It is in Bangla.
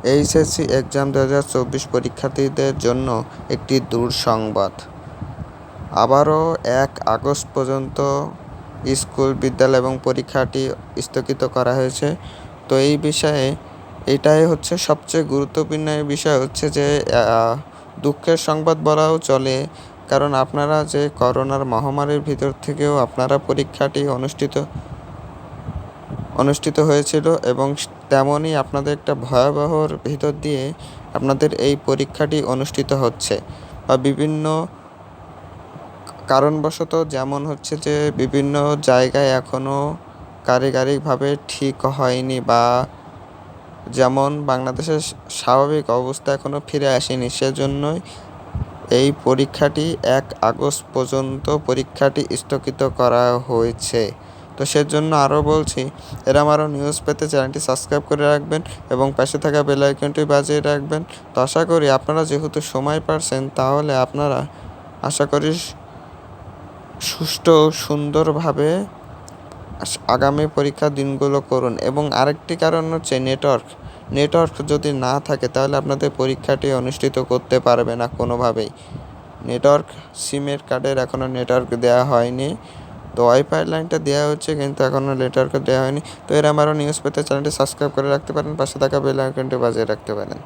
এইচএসসি এক্সাম 2024 পরীক্ষার্থীদের জন্য একটি দুঃসংবাদ। আবারও 1 আগস্ট পর্যন্ত স্কুল, বিদ্যালয় এবং পরীক্ষাটি স্থগিত করা হয়েছে। তো এই বিষয়ে এটাই হচ্ছে সবচেয়ে গুরুত্বপূর্ণ বিষয় হচ্ছে যে দুঃখের সংবাদ বলাও চলে। কারণ আপনারা যে করোনার মহামারীর ভিতর থেকেও আপনারা পরীক্ষাটি অনুষ্ঠিত হয়েছিল এবং তেমনই আপনাদের একটা ভয়াবহর ভিতর দিয়ে আপনাদের এই পরীক্ষাটি অনুষ্ঠিত হচ্ছে বা বিভিন্ন কারণবশত, যেমন হচ্ছে যে বিভিন্ন জায়গায় এখনও কারিগরিকভাবে ঠিক হয়নি বা যেমন বাংলাদেশের স্বাভাবিক অবস্থা এখনও ফিরে আসেনি, সেজন্যই এই পরীক্ষাটি 1 আগস্ট পর্যন্ত পরীক্ষাটি স্থগিত করা হয়েছে। তো সেজন্য আরও বলছি, এরকম আরও নিউজ পেতে চ্যানেলটি সাবস্ক্রাইব করে রাখবেন এবং পাশে থাকা বেল আইকনটি বাজিয়ে রাখবেন। তো আশা করি আপনারা যেহেতু সময় পাচ্ছেন, তাহলে আপনারা আশা করি সুষ্ঠু সুন্দরভাবে আগামী পরীক্ষার দিনগুলো করুন। এবং আরেকটি কারণ হচ্ছে নেটওয়ার্ক যদি না থাকে তাহলে আপনাদের পরীক্ষাটি অনুষ্ঠিত করতে পারবে না কোনোভাবেই। সিমের কার্ডের এখনও নেটওয়ার্ক দেওয়া হয়নি। তো ওয়াইফাই লাইনটা দেওয়া হচ্ছে কিন্তু এখনও নেটওয়ার্ক দেওয়া হয়নি। তো এরকম আরও নিউজ পেতে চ্যানেলটি সাবস্ক্রাইব করে রাখতে পারেন, পাশে থাকা বেল আইকনটি বাজিয়ে রাখতে পারেন।